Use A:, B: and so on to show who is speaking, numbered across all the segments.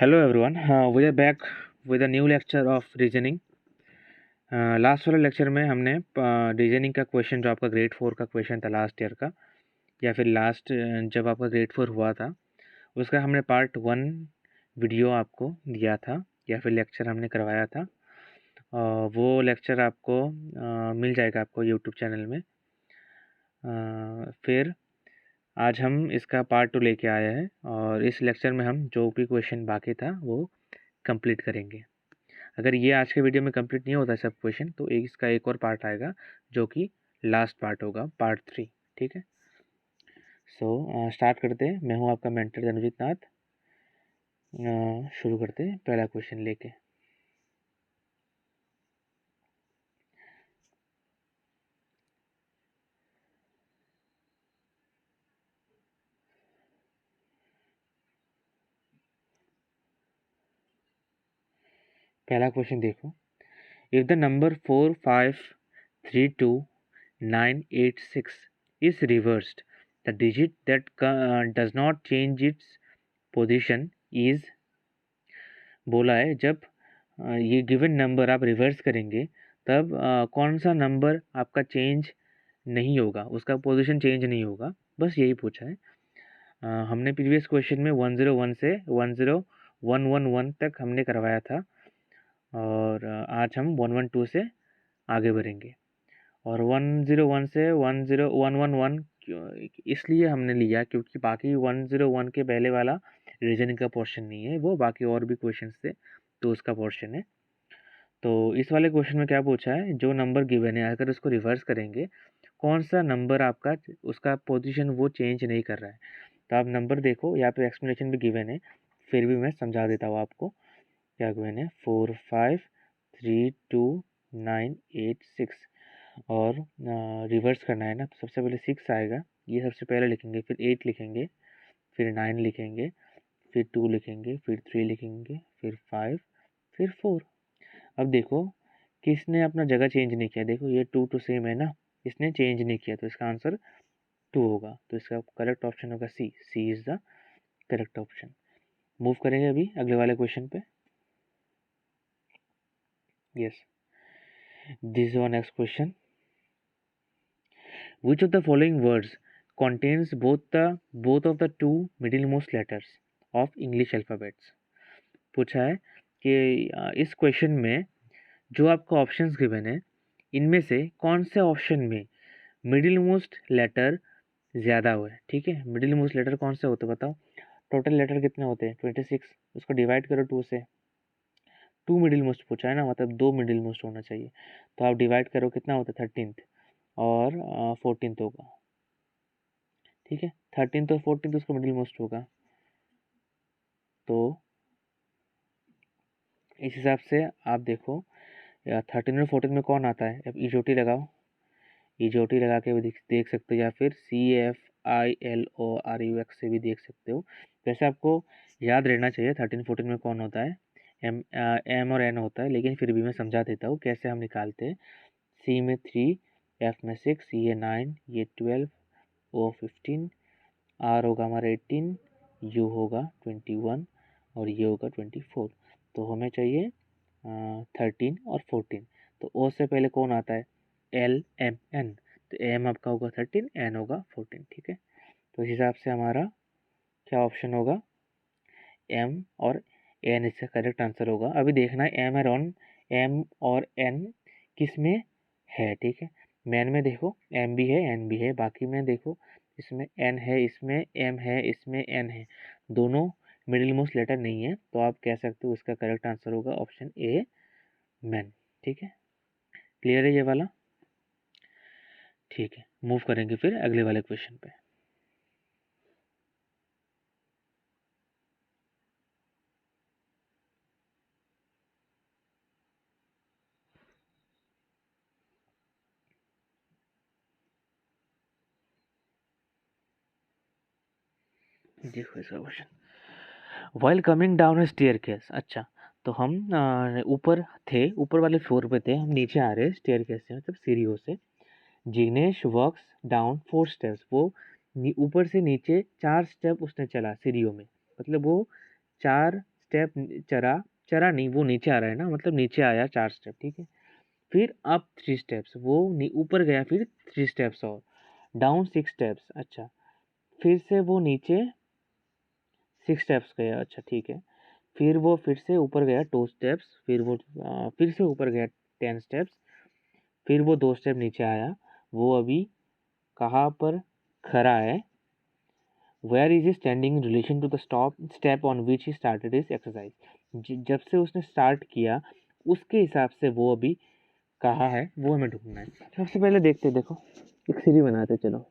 A: Hello everyone, we are back with a new lecture of reasoning. Last वाले lecture में हमने reasoning का question जो आपका ग्रेड 4 का क्वेश्चन था लास्ट ईयर का, या फिर लास्ट जब आपका ग्रेड 4 हुआ था उसका हमने पार्ट 1 वीडियो आपको दिया था या फिर लेक्चर हमने करवाया था। वो लेक्चर आपको मिल जाएगा आपको यूट्यूब चैनल में। फिर आज हम इसका पार्ट 2 लेके आए हैं और इस लेक्चर में हम जो भी क्वेश्चन बाकी था वो कंप्लीट करेंगे। अगर ये आज के वीडियो में कंप्लीट नहीं होता सब क्वेश्चन तो इसका एक और पार्ट आएगा जो कि लास्ट पार्ट होगा, पार्ट 3। ठीक है, सो स्टार्ट करते हैं। मैं हूँ आपका मेंटर धनुजीत नाथ। शुरू करते हैं पहला क्वेश्चन लेके। पहला क्वेश्चन देखो, if the number 4532986 is reversed, the digit that does not change its position is, बोला है जब ये गिवन नंबर आप रिवर्स करेंगे तब कौन सा नंबर आपका चेंज नहीं होगा, उसका पोजीशन चेंज नहीं होगा, बस यही पूछा है। हमने प्रीवियस क्वेश्चन में 101 से 10111 तक हमने करवाया था और आज हम 112 से आगे बढ़ेंगे। और 101 से 10111 इसलिए हमने लिया क्योंकि बाकी 101 के पहले वाला रीजनिंग का पोर्शन नहीं है, वो बाकी और भी क्वेश्चन थे तो उसका पोर्शन है। तो इस वाले क्वेश्चन में क्या पूछा है, जो नंबर गिवन है अगर उसको रिवर्स करेंगे कौन सा नंबर आपका उसका पोजीशन वो चेंज नहीं कर रहा है। तो आप नंबर देखो, यहाँ पे एक्सप्लेनेशन भी गिवन है, फिर भी मैं समझा देता हूँ आपको क्या गिवन है। 4532986 और रिवर्स करना है ना, तो सबसे पहले 6 आएगा, ये सबसे पहले लिखेंगे, फिर 8 लिखेंगे, फिर 9 लिखेंगे, फिर 2 लिखेंगे, फिर 3 लिखेंगे, फिर 5, फिर 4। अब देखो किसने अपना जगह चेंज नहीं किया, देखो ये 2 सेम है ना, इसने चेंज नहीं किया तो इसका आंसर 2 होगा। तो इसका करेक्ट ऑप्शन होगा C. C is the correct option. Move करेंगे अभी अगले वाले क्वेश्चन पे। Yes, this one next question, which of the following words contains both of the two middlemost letters of English alphabets। पूछा है कि इस क्वेश्चन में जो आपको ऑप्शंस गिवन है इनमें से कौन से ऑप्शन में मिडिल मोस्ट लेटर ज़्यादा हुआ है। ठीक है, मिडिल मोस्ट लेटर कौन से होते हैं बताओ। टोटल लेटर कितने होते हैं 26, उसको डिवाइड करो 2 से। 2 मिडिल मोस्ट पूछा है ना, मतलब 2 मिडिल मोस्ट होना चाहिए, तो आप डिवाइड करो कितना होता है 13 और 14 होगा। ठीक है, 13 और 14 उसका मिडिल मोस्ट होगा। तो इस हिसाब से आप देखो 13 और 14 में कौन आता है। अब ईजोटी लगाओ, ईजोटी लगा के भी देख सकते हो, या फिर CFILORUX से भी देख सकते हो। वैसे आपको याद रहना चाहिए 13 14 में कौन होता है, M और N होता है, लेकिन फिर भी मैं समझा देता हूँ कैसे हम निकालते हैं। C में 3, F में 6, ये 9, ये 12, O 15, R होगा हमारा 18, U होगा 21 और ये होगा 24। तो हमें चाहिए 13 और 14। तो O से पहले कौन आता है, LMN, तो M आपका होगा 13, N होगा 14। ठीक है, तो इस हिसाब से हमारा क्या ऑप्शन होगा, M और N इसका करेक्ट आंसर होगा। अभी देखना है M और N किस में है। ठीक है, मैन में देखो M भी है N भी है, बाकी में देखो इसमें N है, इसमें M है, इसमें N है, दोनों मिडिल मोस्ट लेटर नहीं है, तो आप कह सकते हो इसका करेक्ट आंसर होगा ऑप्शन ए, मैन। ठीक है, क्लियर है ये वाला। ठीक है, मूव करेंगे फिर अगले वाले क्वेश्चन पे। देखो इसका question, while coming down staircase. अच्छा, तो हम ऊपर थे, ऊपर वाले फ्लोर पे थे, हम नीचे आ रहे हैं स्टेयरकेस से, मतलब सीढ़ियों से। जिग्नेश वॉक्स डाउन 4 स्टेप्स, वो ऊपर से नीचे 4 स्टेप उसने चला सीढ़ियों में, मतलब वो 4 स्टेप चरा, चरा नहीं, वो नीचे आ रहा है ना, मतलब नीचे आया 4 स्टेप, ठीक है। फिर अप 3 स्टेप्स, वो ऊपर गया, फिर 3 स्टेप्स और डाउन 6 स्टेप्स, अच्छा। फिर से वो नीचे 6 स्टेप्स गया, अच्छा ठीक है। फिर वो फिर से ऊपर गया 2 स्टेप्स, फिर वो फिर से ऊपर गया 10 स्टेप्स, फिर वो 2 स्टेप नीचे आया। वो अभी कहाँ पर खड़ा है? Where is he standing in relation to the step on which he started his exercise. जब से उसने स्टार्ट किया उसके हिसाब से वो अभी कहाँ है, वो हमें ढूंढना है। सबसे पहले देखते, देखो एक सीढ़ी बनाते, चलो।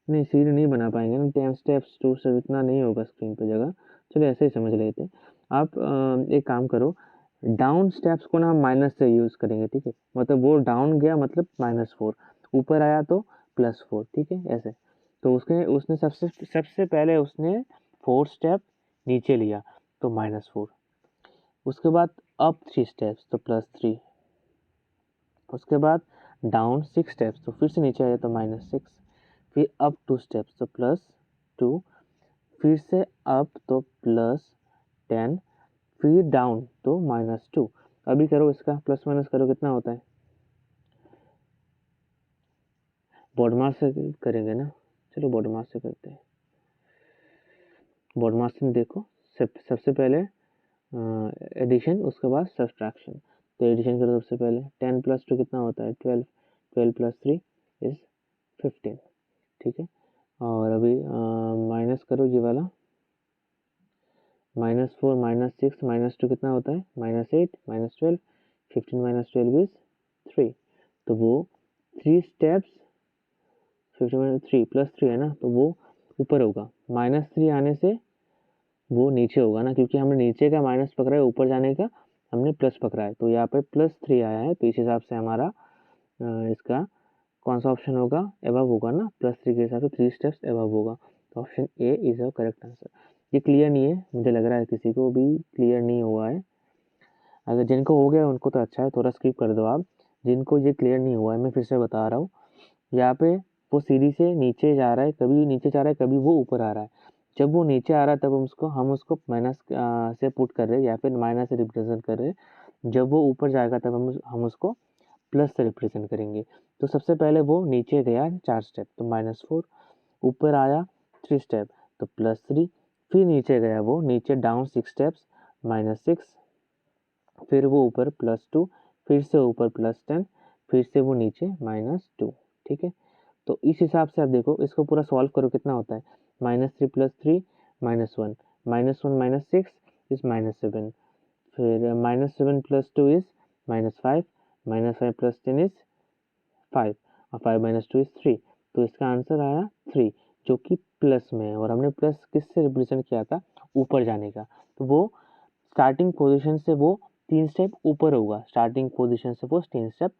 A: नहीं, सीढ़ी नहीं बना पाएंगे ना, 10 स्टेप्स 2 स्टेप इतना नहीं होगा स्क्रीन पे जगह। चलो ऐसे ही समझ लेते। आप एक काम करो, डाउन स्टेप्स को ना हम माइनस से यूज़ करेंगे, ठीक है। मतलब वो डाउन गया मतलब -4, ऊपर आया तो +4, ठीक है, ऐसे। तो उसने उसने सबसे सबसे पहले उसने 4 स्टेप नीचे लिया तो -4, उसके बाद अप 3 स्टेप्स तो +3, उसके बाद डाउन 6 स्टेप्स तो फिर से नीचे आया तो -6, फिर अप 2 स्टेप्स तो +2, फिर से अप तो +10, फिर डाउन तो -2। अभी करो इसका प्लस माइनस करो, कितना होता है? बॉड मास से करेंगे ना, चलो बॉड मास से करते हैं। बॉड मास में देखो, सबसे पहले एडिशन, उसके बाद सब्सट्रैक्शन। तो एडिशन करो सबसे पहले, 10 + 2 कितना होता है? 12, 12 + 3 इज 15, ठीक है। और अभी माइनस करो ये वाला, -4 -6 -2 कितना होता है? -8 -12, 15 - 12 इज 3। तो वो 3 स्टेप्स, 15 - 3 +3 है ना, तो वो ऊपर होगा। -3 आने से वो नीचे होगा ना, क्योंकि हमने नीचे का माइनस पकड़ा है, ऊपर जाने का हमने प्लस पकड़ा है। तो यहाँ पे +3 आया है, तो इस हिसाब से हमारा इसका कौन सा ऑप्शन होगा? एबव होगा ना, +3 के हिसाब से 3 स्टेप्स एबव होगा। तो option A is a correct answer. ये क्लियर नहीं है, मुझे लग रहा है किसी को भी क्लियर नहीं हुआ है। अगर जिनको हो गया उनको तो अच्छा है, थोड़ा स्किप कर दो आप। जिनको ये क्लियर नहीं हुआ है, मैं फिर से बता रहा हूँ। यहाँ पे वो सीढ़ी से नीचे जा रहा है, कभी नीचे जा रहा है, कभी वो ऊपर आ रहा है। जब वो नीचे आ रहा है तब हम उसको माइनस से पुट कर रहे हैं, या फिर माइनस से रिप्रेजेंट कर रहे हैं। जब वो ऊपर जाएगा तब हम उसको प्लस से रिप्रेजेंट करेंगे। तो सबसे पहले वो नीचे गया 4 स्टेप तो -4, ऊपर आया 3 स्टेप तो +3, फिर नीचे गया, वो नीचे डाउन 6 स्टेप्स -6, फिर वो ऊपर +2, फिर से ऊपर +10, फिर से वो नीचे -2, ठीक है। तो इस हिसाब से आप देखो, इसको पूरा सॉल्व करो, कितना होता है? -3 + 3 -1, -1 - 6 इज -7, फिर -7 + 2 इज -5, -5 + 10 इज 5, और 5 - 2 इज 3। तो इसका आंसर आया 3, जो कि प्लस में है, और हमने प्लस किससे रिप्रेजेंट किया था? ऊपर जाने का। तो वो स्टार्टिंग पोजीशन से वो 3 स्टेप ऊपर होगा, स्टार्टिंग पोजीशन से वो 3 स्टेप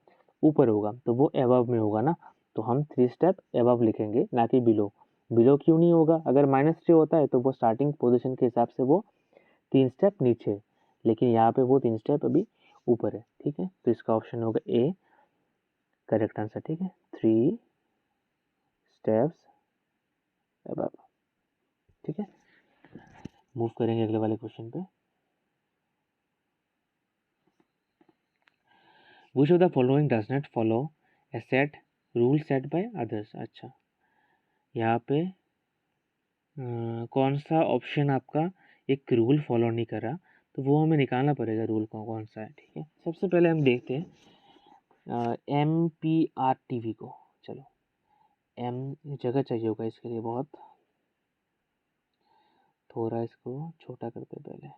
A: ऊपर होगा, तो वो एबव में होगा ना। तो हम 3 स्टेप एबव लिखेंगे, ना कि बिलो। बिलो क्यों नहीं होगा? अगर -3 होता है तो वो स्टार्टिंग पोजीशन के हिसाब से वो 3 स्टेप नीचे है, लेकिन यहाँ पे वो 3 स्टेप अभी ऊपर है, ठीक है। तो इसका ऑप्शन होगा ए करेक्ट आंसर, ठीक है। 3 स्टेप्स अबव, ठीक है। मूव करेंगे अगले वाले क्वेश्चन पे। Which of the following does not follow A set rule set by others. अच्छा, यहाँ पे कौन सा ऑप्शन आपका एक रूल फॉलो नहीं कर रहा, तो वो हमें निकालना पड़ेगा रूल कौन सा है, ठीक है। सबसे पहले हम देखते हैं MPRTV को। चलो, एम जगह चाहिए होगा इसके लिए बहुत, थोड़ा इसको छोटा करते पहले।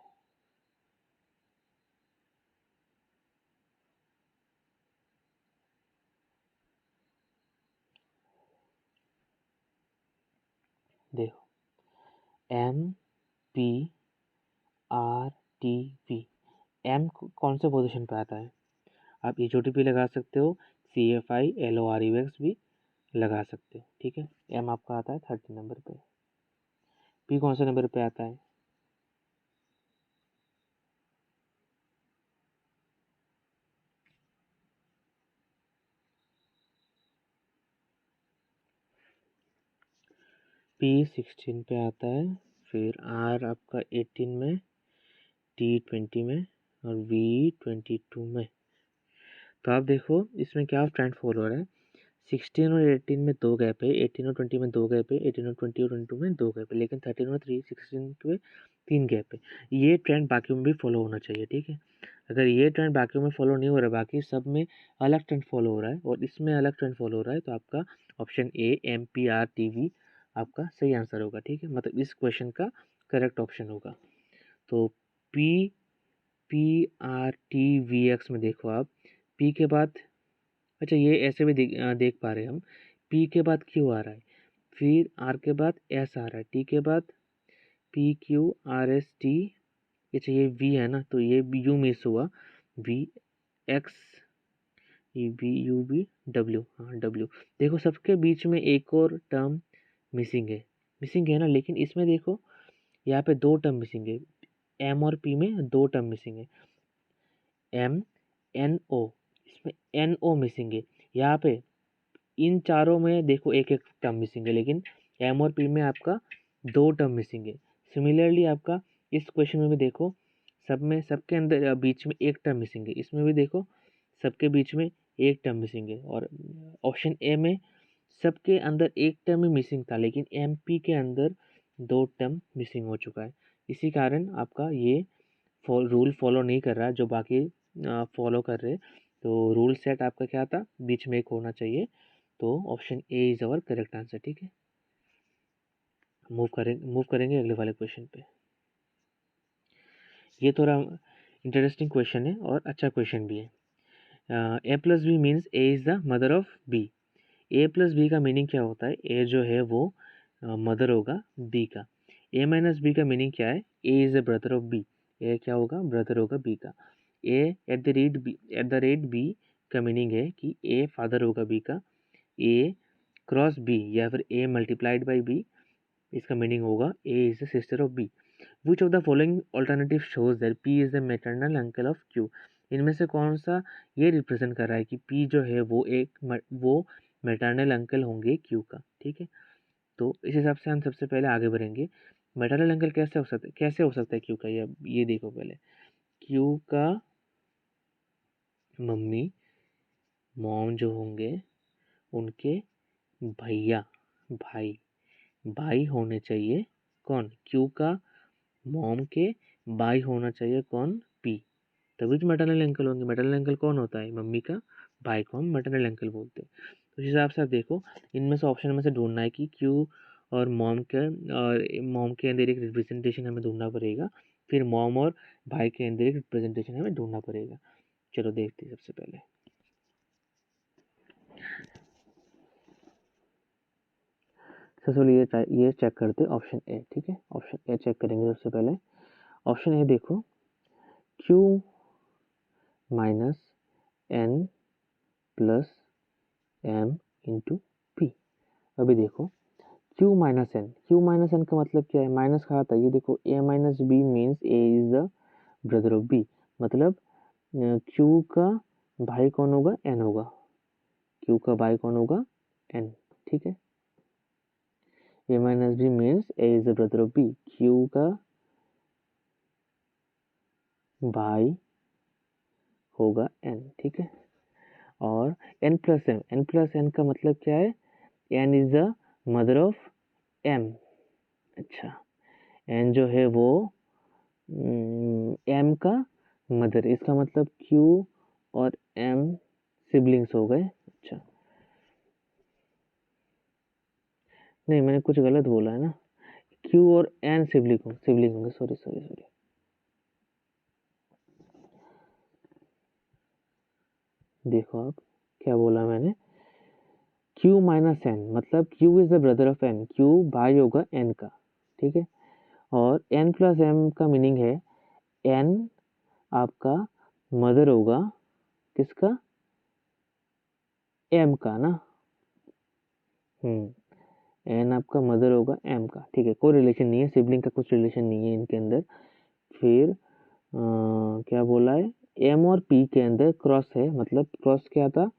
A: देखो, MPRTV, एम कौन से पोजीशन पे आता है? आप HOTP लगा सकते हो, CFI LORUX भी लगा सकते हो, ठीक है। एम आपका आता है 30 नंबर पे। पी कौन से नंबर पे आता है? P 16 पे आता है, फिर आर आपका 18 में, टी 20 में और वी 22 में। तो आप देखो इसमें क्या ट्रेंड फॉलो हो रहा है। 16 और 18 में 2 गैप है, 18 और 20 में 2 गैप है, 18 और 20 और 22 में 2 गैप है, लेकिन 13 और 16 में 3 गैप है। ये ट्रेंड बाकियों में भी फॉलो होना चाहिए, ठीक है। अगर ये ट्रेंड बाकियों में फॉलो नहीं हो रहा है, बाकी सब में अलग ट्रेंड फॉलो हो रहा है और इसमें अलग ट्रेंड फॉलो हो रहा है, तो आपका ऑप्शन ए MPRTV आपका सही आंसर होगा, ठीक है। मतलब इस क्वेश्चन का करेक्ट ऑप्शन होगा। तो PRTVX में देखो आप, P के बाद, अच्छा ये ऐसे भी देख पा रहे हैं हम, P के बाद Q आ रहा है, फिर R के बाद S आ रहा है, T के बाद PQRST, अच्छा ये V है ना, तो ये U मिस हुआ, VX VUB W, हाँ W। देखो सबके बीच में एक और टर्म मिसिंग है ना, लेकिन इसमें देखो यहाँ पे 2 टर्म मिसिंग है, M और P में 2 टर्म मिसिंग है, MNO, इसमें NO मिसिंग है। यहाँ पे इन चारों में देखो एक एक टर्म मिसिंग है, लेकिन M और P में आपका 2 टर्म मिसिंग है। सिमिलरली आपका इस क्वेश्चन में भी देखो, सब में सबके अंदर बीच में एक टर्म मिसिंग है, इसमें भी देखो सबके बीच में एक टर्म मिसिंग है। और ऑप्शन ए में सबके अंदर एक टर्म ही मिसिंग था, लेकिन MP के अंदर 2 टर्म मिसिंग हो चुका है। इसी कारण आपका ये रूल फॉलो नहीं कर रहा है जो बाकी फॉलो कर रहे। तो रूल सेट आपका क्या था, बीच में एक होना चाहिए। तो option A is our correct answer, ठीक है। मूव करेंगे अगले वाले क्वेश्चन पे। ये थोड़ा इंटरेस्टिंग क्वेश्चन है और अच्छा क्वेश्चन भी है। A+B means A is the mother of B। A+B का मीनिंग क्या होता है, A जो है वो मदर होगा B का। A-B का मीनिंग क्या है, A is the brother of B। A क्या होगा, ब्रदर होगा B का। A @ B का मीनिंग है कि A फादर होगा B का। A क्रॉस B या फिर A मल्टीप्लाइड बाई B, इसका मीनिंग होगा A is the sister of B। Which of the following alternative shows that P is the maternal uncle of Q। इनमें से कौन सा ये रिप्रेजेंट कर रहा है कि P जो है वो मैटरनल अंकल होंगे Q का, ठीक है। तो इस हिसाब से हम सबसे पहले आगे बढ़ेंगे। मैटरनल अंकल कैसे हो सकता है Q का, ये देखो पहले। Q का मम्मी मॉम जो होंगे उनके भैया भाई भाई होने चाहिए कौन, Q का मॉम के भाई होना चाहिए कौन, P, तभी तो मैटरनल अंकल होंगे। मैटरनल अंकल कौन होता है, मम्मी का भाई को हम मैटरनल अंकल बोलते हैं। तो इस हिसाब से आप देखो इनमें से ऑप्शन में से ढूंढना है कि Q और मॉम के अंदर एक रिप्रेजेंटेशन हमें ढूंढना पड़ेगा, फिर मॉम और भाई के अंदर एक रिप्रेजेंटेशन हमें ढूंढना पड़ेगा। चलो देखते हैं सबसे पहले। सबसे ये चेक करते ऑप्शन ए, ठीक है। ऑप्शन ए चेक करेंगे सबसे पहले। ऑप्शन ए देखो, Q minus N plus M into P। अभी देखो Q माइनस एन का मतलब क्या है, माइनस कहा था, ये देखो A-B means A is the brother of B। मतलब Q का भाई कौन होगा, N होगा। Q का भाई कौन होगा, N, ठीक है। A-B means A is the brother of B। Q का भाई होगा N, ठीक है। और N+M का मतलब क्या है, N is the mother of M। अच्छा, N जो है वो M का मदर, इसका मतलब Q और M सिबलिंग्स हो गए। अच्छा नहीं, मैंने कुछ गलत बोला है ना, Q और N सिबलिंग होंगे, सॉरी। देखो आप क्या बोला मैंने, Q माइनस N मतलब Q is the brother of N, Q भाई होगा N का, ठीक है। और N+M का मीनिंग है N आपका मदर होगा किसका, M का ना। N आपका मदर होगा M का, ठीक है। कोई रिलेशन नहीं है, सिबलिंग का कुछ रिलेशन नहीं है इनके अंदर। फिर क्या बोला है, M और P के अंदर क्रॉस है, मतलब क्रॉस क्या था,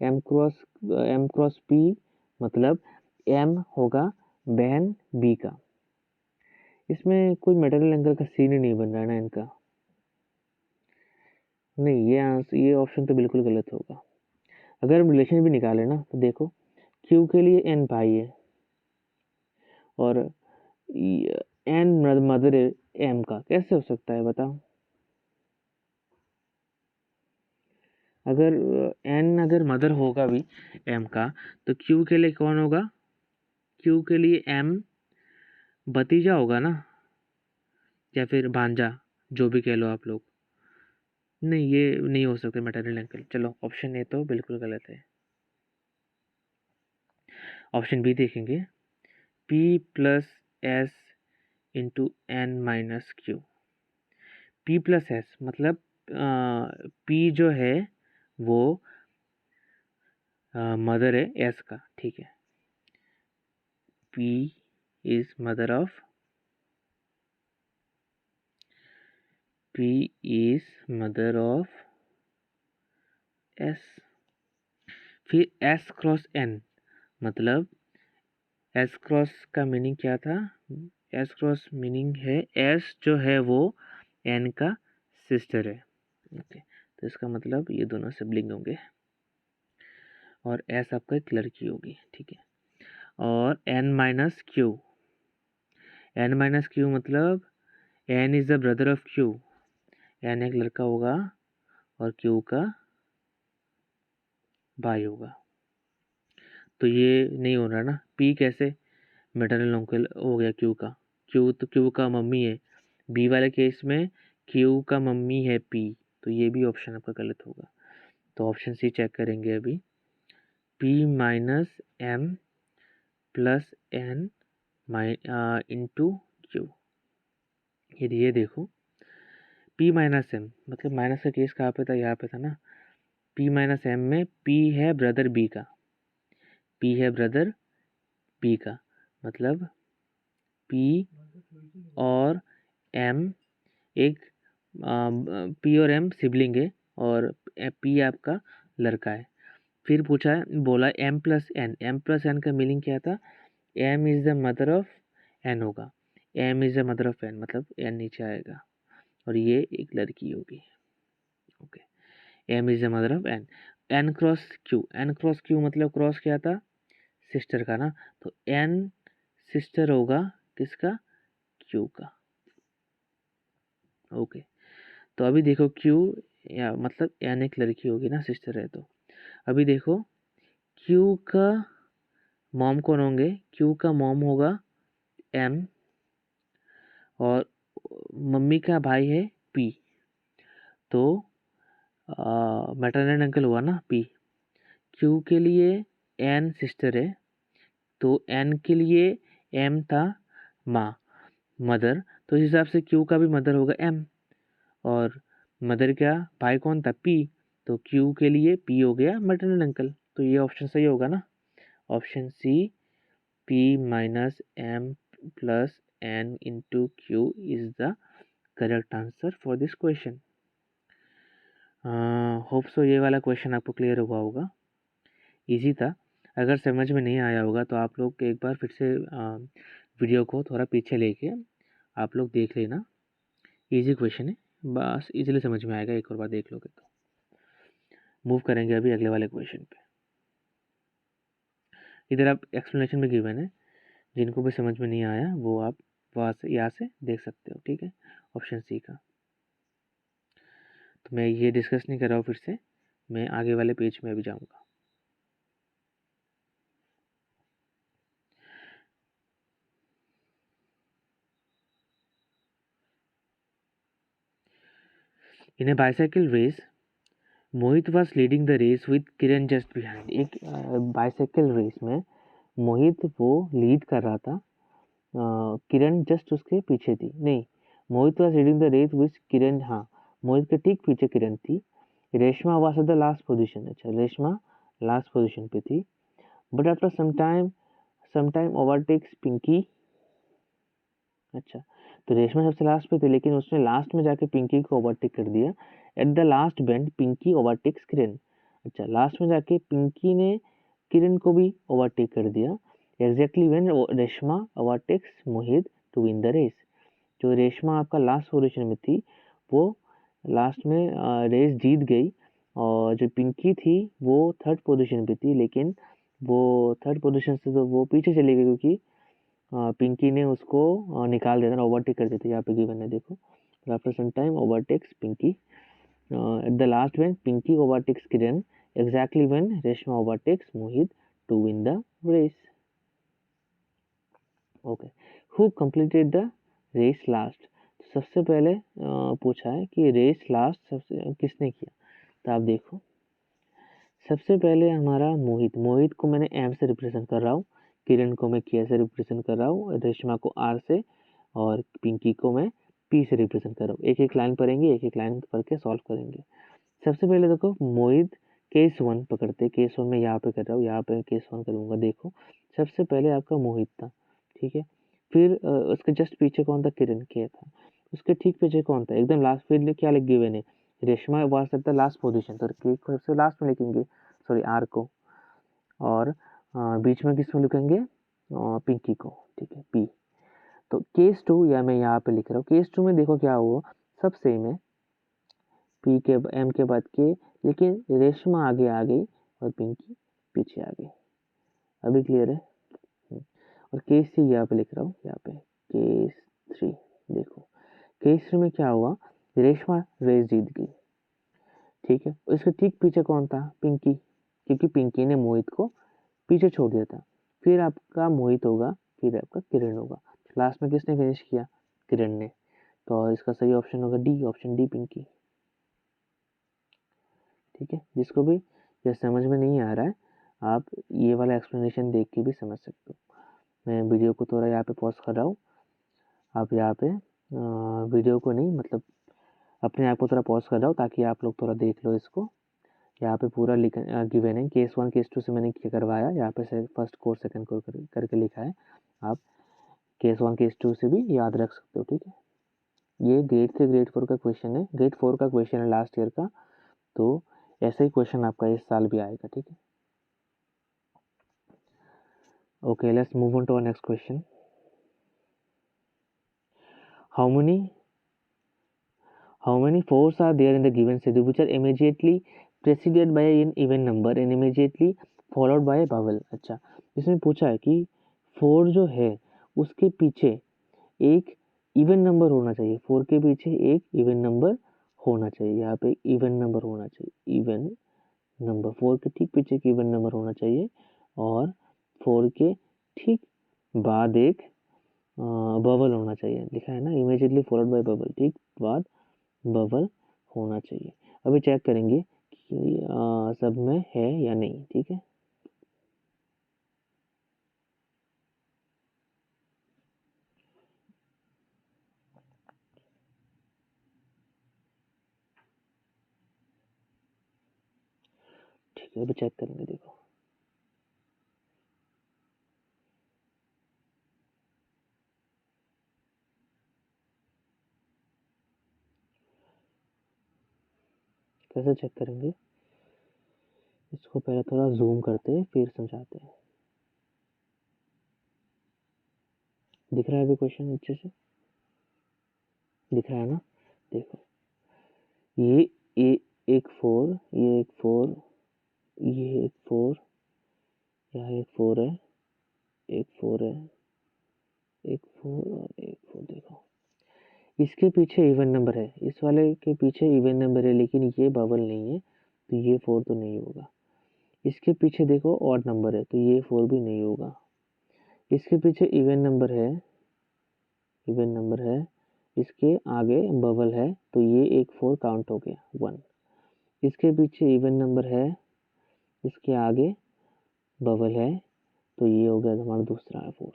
A: M क्रॉस P, मतलब M होगा बहन B का। इसमें कोई मेटरनल एंगल का सीन ही नहीं बन रहा है ना इनका। नहीं, ये आंसर, ये ऑप्शन तो बिल्कुल गलत होगा। अगर हम रिलेशन भी निकालें ना तो देखो, क्यू के लिए एन भाई है और एन मदर है एम का, कैसे हो सकता है बताओ? अगर एन अगर मदर होगा भी एम का, तो क्यू के लिए कौन होगा? क्यू के लिए एम भतीजा होगा ना, या फिर भांजा, जो भी कह लो आप लोग। नहीं, ये नहीं हो सकता मैटरनल अंकल। चलो ऑप्शन ए तो बिल्कुल गलत है। ऑप्शन बी देखेंगे, P plus S into N minus Q. P plus S मतलब पी जो है वो मदर है एस का, ठीक है। P is mother of, P is mother of S. फिर एस क्रॉस एन मतलब एस क्रॉस का मीनिंग क्या था? एस क्रॉस मीनिंग है एस जो है वो एन का सिस्टर है। ओके, तो इसका मतलब ये दोनों सिबलिंग होंगे और एस आपका एक लड़की होगी, ठीक है। और N minus Q, N minus Q मतलब N is the brother of Q. N एक लड़का होगा और क्यू का भाई होगा, तो ये नहीं हो रहा ना। पी कैसे मैटरनल अंकल हो गया क्यू का? क्यू तो क्यू का मम्मी है। बी वाले केस में क्यू का मम्मी है पी, तो ये भी ऑप्शन आपका गलत होगा। तो ऑप्शन सी चेक करेंगे अभी, P minus M plus N into Q. ये देखो, पी माइनस एम मतलब माइनस का केस कहाँ पे था? यहाँ पे था ना। पी माइनस एम में पी है ब्रदर बी का, पी है ब्रदर बी का, मतलब पी और एम एक, पी और एम सिबलिंग है और पी आपका लड़का है। फिर पूछा है, बोला M plus N, M plus N का मीनिंग क्या था? M is the mother of N होगा। M is the mother of N मतलब एन नीचे आएगा और ये एक लड़की होगी। Okay, M is the mother of N. N cross Q, N cross Q मतलब क्रॉस क्या था? सिस्टर का ना, तो एन सिस्टर होगा किसका? क्यू का। ओके, तो अभी देखो क्यू या मतलब एन एक लड़की होगी ना, सिस्टर है तो। अभी देखो क्यू का मॉम कौन होंगे? क्यू का मॉम होगा एम और मम्मी का भाई है पी, तो मैटरनल अंकल हुआ ना पी। क्यू के लिए एन सिस्टर है, तो एन के लिए एम था माँ, मदर, तो इस हिसाब से क्यू का भी मदर होगा एम और मदर का भाई कौन था? पी, तो क्यू के लिए पी हो गया मैटरनल अंकल। तो ये ऑप्शन सही होगा ना, option C, P minus M plus N into Q is the correct answer for this question. Hope so ये वाला क्वेश्चन आपको क्लियर हुआ होगा, इजी था। अगर समझ में नहीं आया होगा तो आप लोग एक बार फिर से वीडियो को थोड़ा पीछे लेके आप लोग देख लेना। इजी क्वेश्चन है, बस इजीली समझ में आएगा, एक और बार देख लोगे तो। मूव करेंगे अभी अगले वाले क्वेश्चन पे। इधर आप एक्सप्लेनेशन में गिवन है, जिनको भी समझ में नहीं आया वो आप वहाँ से यहाँ से देख सकते हो, ठीक है। ऑप्शन सी का तो मैं ये डिस्कस नहीं कर रहा हूँ, फिर से मैं आगे वाले पेज में अभी जाऊँगा। In a bicycle race Mohit was leading the race with Kiran just behind. एक बाइसाइकिल रेस में मोहित वो लीड कर रहा था, किरण जस्ट उसके पीछे थी। नहीं, Mohit was leading the race with Kiran, हाँ मोहित के ठीक पीछे किरण थी। Reshma was at the last position, अच्छा रेशमा लास्ट पोजीशन पे थी। But after some time overtakes Pinky, अच्छा तो रेशमा सबसे लास्ट पे थी लेकिन उसने लास्ट में जाके पिंकी को ओवरटेक कर दिया। At the last bend Pinky overtakes Kiran, अच्छा लास्ट में जाके पिंकी ने किरण को भी ओवरटेक कर दिया। Exactly when Reshma overtakes Mohit to win the race, जो रेशमा आपका लास्ट पोजीशन में थी वो लास्ट में रेस जीत गई, और जो पिंकी थी वो थर्ड पोजीशन पे थी, लेकिन वो थर्ड पोजीशन से तो वो पीछे चली गई क्योंकि पिंकी ने उसको निकाल दिया था, ओवरटेक कर दिया था। यहाँ पे गिवन है देखो, after some time overtakes Pinky at the last when Pinky overtakes Kiran exactly when Reshma overtakes Mohit to win the race. Okay, who completed the race last? सबसे पहले पूछा है कि रेस लास्ट सबसे किसने किया, तो आप देखो सबसे पहले हमारा मोहित को मैंने एम से रिप्रेजेंट कर रहा हूँ, किरण को मैं के से रिप्रेजेंट कर रहा हूँ, रेशमा को आर से, और पिंकी को मैं पी से रिप्रेजेंट कर रहा हूँ। एक एक लाइन पढ़ेंगे, एक एक लाइन पढ़ के सॉल्व करेंगे। सबसे पहले देखो मोहित केस 1 पकड़ते, केस 1 में यहाँ पे कर रहा हूँ, यहाँ पे केस 1 करूँगा। देखो सबसे पहले आपका मोहित था, ठीक है, फिर उसके जस्ट पीछे कौन था, किरण के था, उसके ठीक पीछे कौन था, एकदम लास्ट फिर क्या लिख गिवन है, Reshma was at the last position, तो के को सबसे लास्ट में लिखेंगे, सॉरी आर को, और बीच में किस में लिखेंगे, पिंकी को, ठीक है, पी। तो केस 2 या मैं यहाँ पे लिख रहा हूँ, केस 2 में देखो क्या हुआ, सब सेम है, पी के एम के बाद के, लेकिन रेशमा आगे आ गई और पिंकी पीछे आ गई। अभी क्लियर है। और केस 3 यहाँ पे लिख रहा हूँ, यहाँ पे केस 3 देखो, केस 3 में क्या हुआ, रेशमा रेस जीत गई, ठीक है, इसके ठीक पीछे कौन था, पिंकी, क्योंकि पिंकी ने मोहित को पीछे छोड़ दिया था। फिर आपका मोहित होगा, फिर आपका किरण होगा, लास्ट में किसने फिनिश किया, किरण ने, तो इसका सही ऑप्शन होगा डी, ऑप्शन डी पिंकी, ठीक है। जिसको भी ये समझ में नहीं आ रहा है, आप ये वाला एक्सप्लेनेशन देख के भी समझ सकते हो। मैं वीडियो को थोड़ा यहाँ पे पॉज कर रहा हूँ, आप यहाँ पे वीडियो को नहीं, मतलब अपने आप को थोड़ा पॉज कर रहा हूँ ताकि आप लोग थोड़ा देख लो इसको। यहाँ पे पूरा गिवन है, केस 1 केस 2 से मैंने क्या करवाया, यहाँ पे से फर्स्ट कोर्स सेकंड कोर्स करके लिखा है, आप केस 1 केस 2 से भी याद रख सकते हो, ठीक है। ये ग्रेड 3 ग्रेड 4 का क्वेश्चन है, ग्रेड 4 का क्वेश्चन है लास्ट ईयर का, तो ऐसा ही क्वेश्चन आपका इस साल भी आएगा, ठीक है। Okay, let's move on to our next question. How many fours are there in the given schedule which are immediately preceded by an even number and immediately followed by a vowel? अच्छा, इसमें पूछा है कि 4 जो है उसके पीछे एक इवन नंबर होना चाहिए, 4 के पीछे एक इवन नंबर होना चाहिए, यहाँ पे इवन नंबर होना चाहिए, इवन नंबर 4 के ठीक पीछे एक इवन नंबर होना चाहिए, और 4 के ठीक बाद एक बबल होना चाहिए, लिखा है ना, इमीडिएटली फॉलोड बाय बबल, ठीक बाद बबल होना चाहिए। अभी चेक करेंगे कि सब में है या नहीं, ठीक है। ठीक है, अभी चेक करेंगे, देखो कैसे चेक करेंगे, इसको पहले थोड़ा जूम करते हैं फिर समझाते हैं। दिख रहा है अभी क्वेश्चन अच्छे से, दिख रहा है ना, देखो ये एक 4, ये एक 4, ये एक 4, यहाँ एक 4 है, एक 4 है, एक 4 और एक 4, देखो इसके पीछे इवन नंबर है, इस वाले के पीछे इवन नंबर है, लेकिन ये बबल नहीं है, तो ये 4 तो नहीं होगा। इसके पीछे देखो ऑड नंबर है, तो ये 4 भी नहीं होगा। इसके पीछे इवन नंबर है, इवन नंबर है, इसके आगे बबल है, तो ये एक 4 काउंट हो गया 1। इसके पीछे इवन नंबर है, इसके आगे बबल है, तो ये हो गया हमारा दूसरा 4।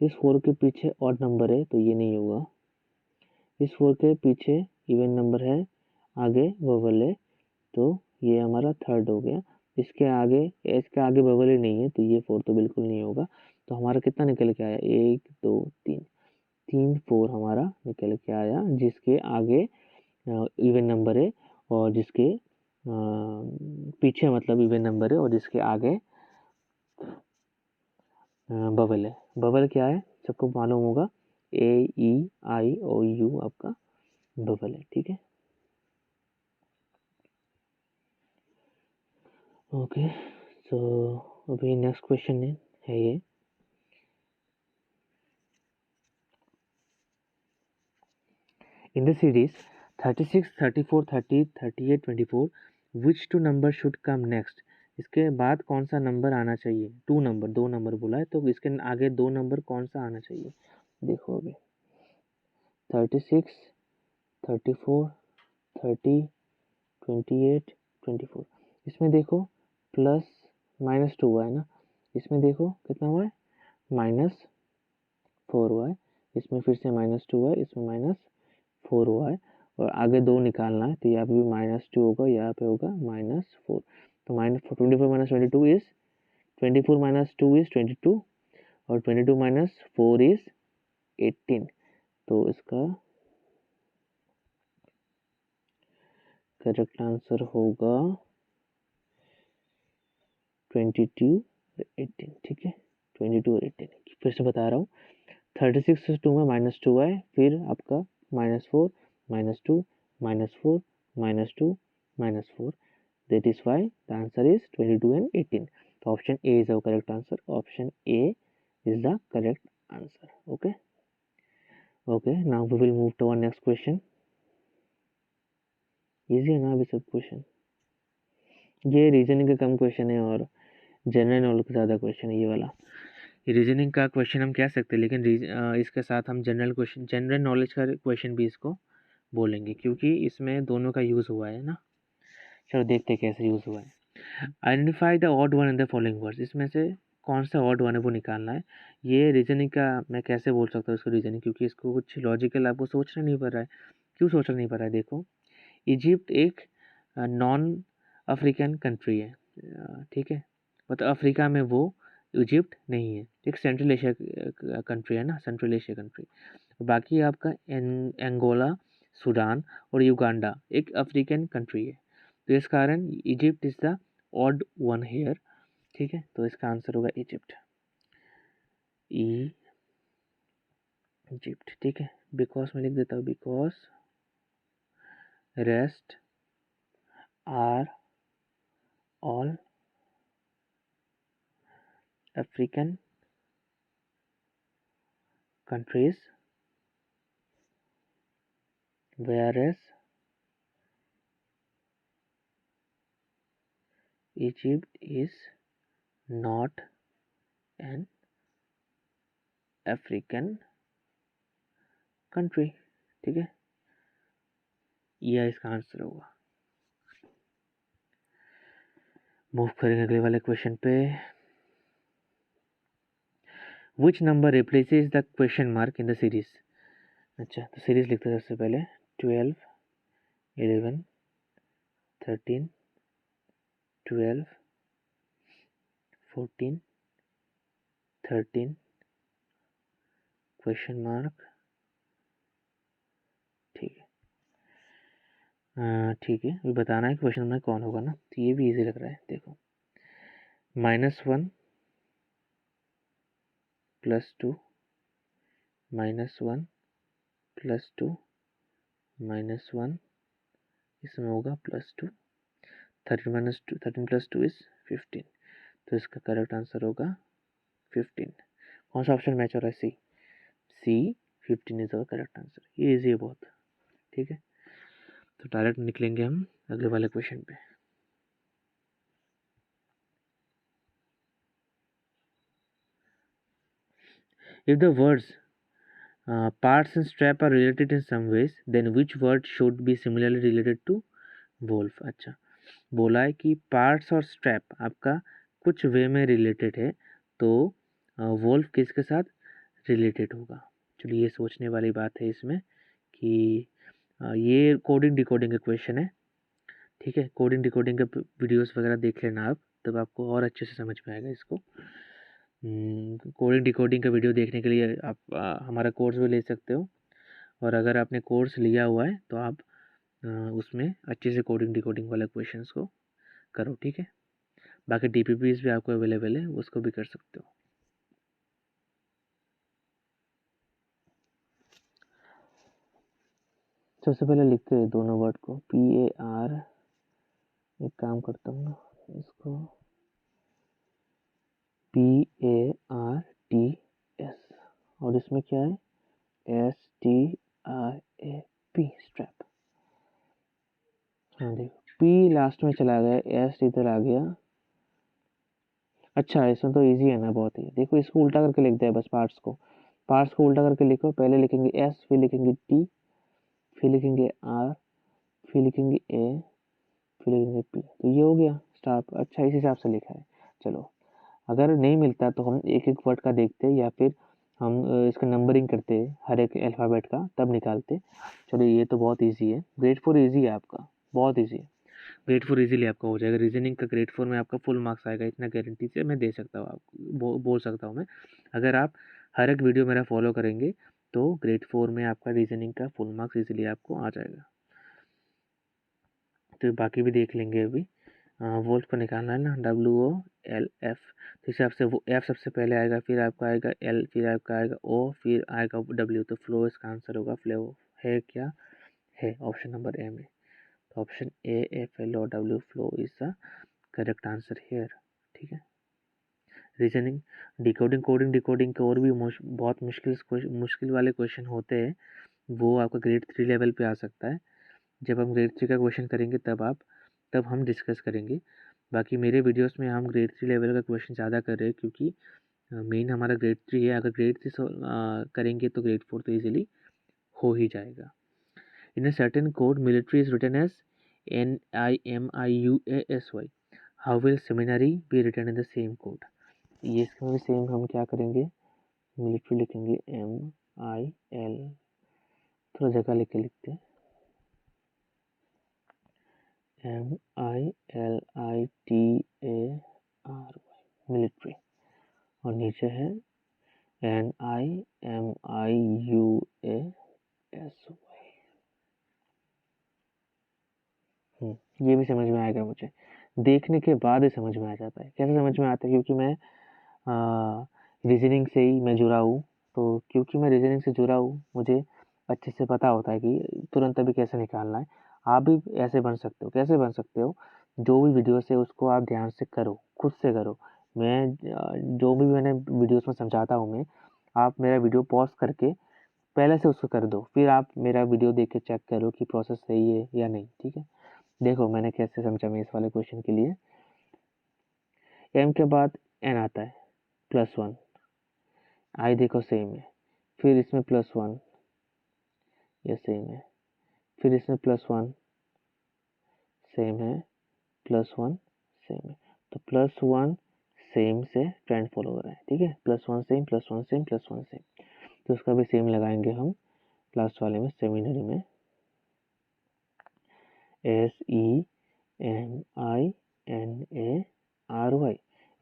A: इस 4 के पीछे ऑड नंबर है, तो ये नहीं होगा। इस 4 के पीछे इवन नंबर है, आगे बबल है, तो ये हमारा थर्ड हो गया। इसके आगे बबल ही नहीं है, तो ये 4 तो बिल्कुल नहीं होगा। तो हमारा कितना निकल के आया, 1 2 3, 3 4 हमारा निकल के आया, जिसके आगे इवन नंबर है और जिसके पीछे मतलब इवन नंबर है और जिसके आगे बबल है। बबल क्या है, सबको मालूम होगा, AEIOU आपका बबल है, ठीक है। ओके, सो अभी नेक्स्ट क्वेश्चन है ये। In the series 36, 34, 30, 38, 24, which two number should come next? इसके बाद कौन सा नंबर आना चाहिए? 2 नंबर, 2 नंबर बोला है, तो इसके आगे 2 नंबर कौन सा आना चाहिए? देखो अभी 36, 34, 30, 28, 24। इसमें देखो प्लस -2 हुआ है ना, इसमें देखो कितना हुआ है, -4 हुआ है, इसमें फिर से -2 हुआ है, इसमें -4 हुआ है, और आगे 2 निकालना है, तो यहाँ पे भी -2 होगा, यहाँ पे होगा -4। तो -24 - 22 इज 24 - 2 इज 22, और 22 - 4 इज 18। तो इसका करेक्ट आंसर होगा 22 और 18, ठीक है, 22 और 18। फिर से बता रहा हूँ, 36 से 2 में -2 है, फिर आपका -4 -2 -4 -2 -4, that is why the answer is 22 and 18. So option A is our correct answer. Option A is the correct answer. Okay. Okay. Now we will move to our next question. Easy है ना अभी सब question? ये reasoning का कम question है और general knowledge का ज़्यादा क्वेश्चन है ये वाला। रीजनिंग का क्वेश्चन हम कह सकते हैं, लेकिन इसके साथ हम जनरल नॉलेज का क्वेश्चन भी इसको बोलेंगे, क्योंकि इसमें दोनों का यूज़ हुआ है ना। चलो देखते हैं कैसे यूज़ हुआ है। Identify the odd one in the following words. इसमें से कौन सा ऑड वन है वो निकालना है। ये रीजनिंग का मैं कैसे बोल सकता हूँ इसको रीजनिंग, क्योंकि इसको कुछ लॉजिकल आपको सोचना नहीं पड़ रहा है। क्यों सोचना नहीं पड़ रहा है? देखो, इजिप्ट एक नॉन अफ्रीकन कंट्री है, ठीक है, मतलब अफ्रीका में वो इजिप्ट नहीं है, एक सेंट्रल एशिया कंट्री है ना, सेंट्रल एशिया कंट्री। बाकी आपका एंगोला, सूडान और युगांडा एक अफ्रीकन कंट्री है, तो इस कारण Egypt is the odd one here, ठीक है। तो इसका आंसर होगा इजिप्ट, इजिप्ट, ठीक है। बिकॉज मैं लिख देता हूँ, because rest are all African countries, whereas Egypt is not an African country, ठीक है, यह इसका आंसर होगा। मूव करेंगे अगले वाले क्वेश्चन पे। Which number replaces the question mark in the series? अच्छा, तो सीरीज लिखते हैं सबसे पहले 12, 11, 13, 12, 14, 13, क्वेश्चन मार्क, ठीक है। ठीक है, अभी बताना है क्वेश्चन में कौन होगा ना, तो ये भी इजी लग रहा है। देखो, -1 +2 -1 +2 -1, इसमें होगा +2, 13 + 2 इज 15, तो इसका करेक्ट आंसर होगा 15। कौन सा ऑप्शन मैच हो रहा है? सी 15 इज अवर करेक्ट आंसर। ये इजी है बहुत, ठीक है। तो डायरेक्ट निकलेंगे हम अगले वाले क्वेश्चन पे। If the words parts and strap are related in some ways, then which word should be similarly related to wolf? अच्छा, बोला है कि पार्ट्स और स्ट्रैप आपका कुछ वे में रिलेटेड है, तो वोल्फ किसके साथ रिलेटेड होगा? चलिए, ये सोचने वाली बात है इसमें कि ये कोडिंग डिकोडिंग का क्वेश्चन है, ठीक है। कोडिंग डिकोडिंग का वीडियोस वगैरह देख लेना आप, तब आपको और अच्छे से समझ में आएगा इसको। कोडिंग डिकोडिंग का वीडियो देखने के लिए आप हमारा कोर्स भी ले सकते हो, और अगर आपने कोर्स लिया हुआ है तो आप उसमें अच्छे से कोडिंग डिकोडिंग वाले क्वेश्चंस को करो, ठीक है। बाकी DPPs भी आपको अवेलेबल है, उसको भी कर सकते हो। सबसे पहले लिखते हैं दोनों वर्ड को, PAR, एक काम करता हूँ ना, इसको PARTS, और इसमें क्या है, STRAP, स्ट्रैप। हाँ देखो, P लास्ट में चला गया, S इधर आ गया। अच्छा, इसमें तो इजी है ना बहुत ही। देखो इसको उल्टा करके लिख दिया बस, पार्ट्स को उल्टा करके लिखो। पहले लिखेंगे S, फिर लिखेंगे T, फिर लिखेंगे R, फिर लिखेंगे A, फिर लिखेंगे P। तो ये हो गया स्टॉप। अच्छा, इस हिसाब से लिखा है। चलो, अगर नहीं मिलता तो हम एक एक वर्ड का देखते, या फिर हम इसका नंबरिंग करते हर एक अल्फ़ाबेट का, तब निकालते। चलो, ये तो बहुत ईजी है। ग्रेड 4 ईजी है आपका, बहुत ईजी है। ग्रेड 4 इजीली आपका हो जाएगा। रीजनिंग का ग्रेड 4 में आपका फुल मार्क्स आएगा, इतना गारंटी से मैं दे सकता हूँ आपको, बोल सकता हूँ मैं। अगर आप हर एक वीडियो मेरा फॉलो करेंगे तो ग्रेड 4 में आपका रीजनिंग का फुल मार्क्स इजीली आपको आ जाएगा। तो बाकी भी देख लेंगे अभी। वोल्ट को निकालना है ना, WOLF। तो हिसाब से वो F सबसे पहले आएगा, फिर आपका आएगा L, फिर आपका आएगा O, फिर आएगा W। तो फ्लो इसका आंसर होगा। फ्लो है क्या, है ऑप्शन नंबर ए में। तो option AFLOW, flow is the correct answer here. ठीक है। रीजनिंग, डिकोडिंग, कोडिंग, डिकोडिंग के और भी बहुत मुश्किल वाले क्वेश्चन होते हैं, वो आपका ग्रेड 3 लेवल पे आ सकता है। जब हम ग्रेड 3 का क्वेश्चन करेंगे तब हम डिस्कस करेंगे। बाकी मेरे वीडियोस में हम ग्रेड 3 लेवल का क्वेश्चन ज़्यादा कर रहे हैं, क्योंकि मेन हमारा ग्रेड 3 है। अगर ग्रेड 3 करेंगे तो ग्रेड 4 तो ईजिली हो ही जाएगा। In a certain code military is written as NIMIUASY, how will seminary be written in the same code. ये इसमें भी सेम हम क्या करेंगे, मिलिट्री लिखेंगे MIL, थोड़ा जगह लेके लिखते हैं, MILITARY, मिलिट्री। और नीचे है NIMIUASY। ये भी समझ में आएगा मुझे, देखने के बाद ही समझ में आ जाता है। कैसे समझ में आता है, क्योंकि मैं रीजनिंग से ही मैं जुड़ा हूँ। तो क्योंकि मैं रीजनिंग से जुड़ा हूँ, मुझे अच्छे से पता होता है कि तुरंत अभी कैसे निकालना है। आप भी ऐसे बन सकते हो। कैसे बन सकते हो, जो भी वीडियो से उसको आप ध्यान से करो, खुद से करो। मैं जो भी मैंने वीडियोस में समझाता हूँ मैं, आप मेरा वीडियो पॉज करके पहले से उसको कर दो, फिर आप मेरा वीडियो देख के चेक करो कि प्रोसेस सही है या नहीं। ठीक है। देखो मैंने कैसे समझा मैं इस वाले क्वेश्चन के लिए। M के बाद N आता है, +1। I देखो सेम है, फिर इसमें +1, ये सेम है, फिर इसमें +1 सेम है, +1 सेम है। तो +1 सेम से ट्रेंड फॉलो हो रहा है। ठीक है, +1 सेम, +1 सेम, +1 सेम। तो उसका भी सेम लगाएंगे हम लास्ट वाले में, सेमिनरी में, SEMINARY।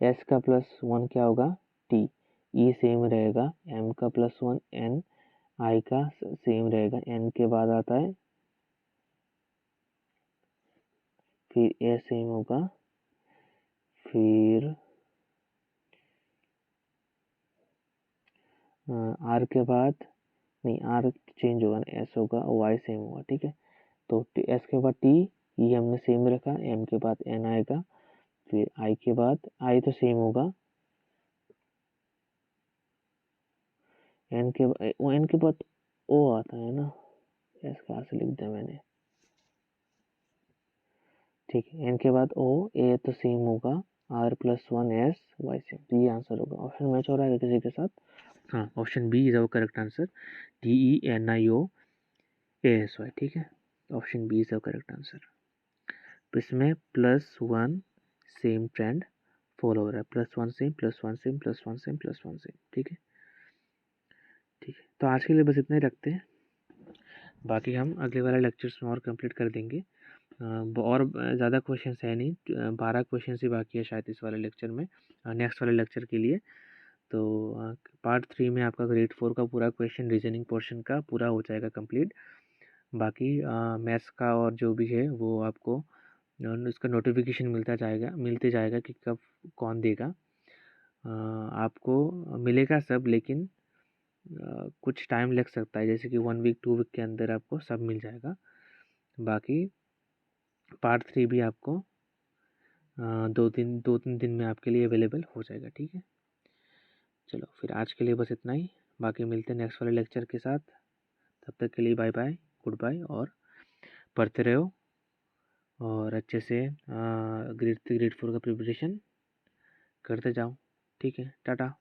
A: S का +1 क्या होगा, T। E सेम रहेगा, M का +1 N, I का सेम रहेगा, N के बाद आता है, फिर A सेम होगा, फिर R के बाद, नहीं R चेंज होगा ना, S होगा, Y सेम होगा। ठीक है। तो S के बाद T, E हमने सेम रखा, M के बाद N आएगा, फिर I के बाद, I तो सेम होगा, N के बाद O आता है ना, S कहाँ से लिख दिया मैंने। ठीक है, N के बाद O, A तो सेम होगा, R+1 S, Y सेम। तो ये आंसर होगा। ऑप्शन मैच हो रहा है किसी के साथ? हाँ, option B is our correct answer, TENIOASY। ठीक है, option B is our correct answer. तो इसमें +1 सेम ट्रेंड फॉलो हो रहा है, +1 सेम, +1 सेम, +1 सेम, +1 सेम। ठीक है। ठीक है, तो आज के लिए बस इतना ही रखते हैं। बाकी हम अगले वाले लेक्चर्स में और कंप्लीट कर देंगे। और ज़्यादा क्वेश्चंस है नहीं, 12 क्वेश्चन ही बाकी है शायद इस वाले लेक्चर में, नेक्स्ट वाले लेक्चर के लिए। तो पार्ट 3 में आपका ग्रेड 4 का पूरा क्वेश्चन रीजनिंग पोर्शन का पूरा हो जाएगा कंप्लीट। बाकी मैथ्स का और जो भी है वो आपको उसका नोटिफिकेशन मिलते जाएगा कि कब कौन देगा। आपको मिलेगा सब, लेकिन कुछ टाइम लग सकता है, जैसे कि 1 वीक 2 वीक के अंदर आपको सब मिल जाएगा। बाकी पार्ट 3 भी आपको 2-3 दिन में आपके लिए अवेलेबल हो जाएगा, ठीक है। चलो फिर आज के लिए बस इतना ही, बाकी मिलते हैं नेक्स्ट वाले लेक्चर के साथ। तब तक के लिए बाय बाय, गुड बाय, और पढ़ते रहो और अच्छे से ग्रेड 3 ग्रेड 4 का प्रिपरेशन करते जाओ, ठीक है। टाटा।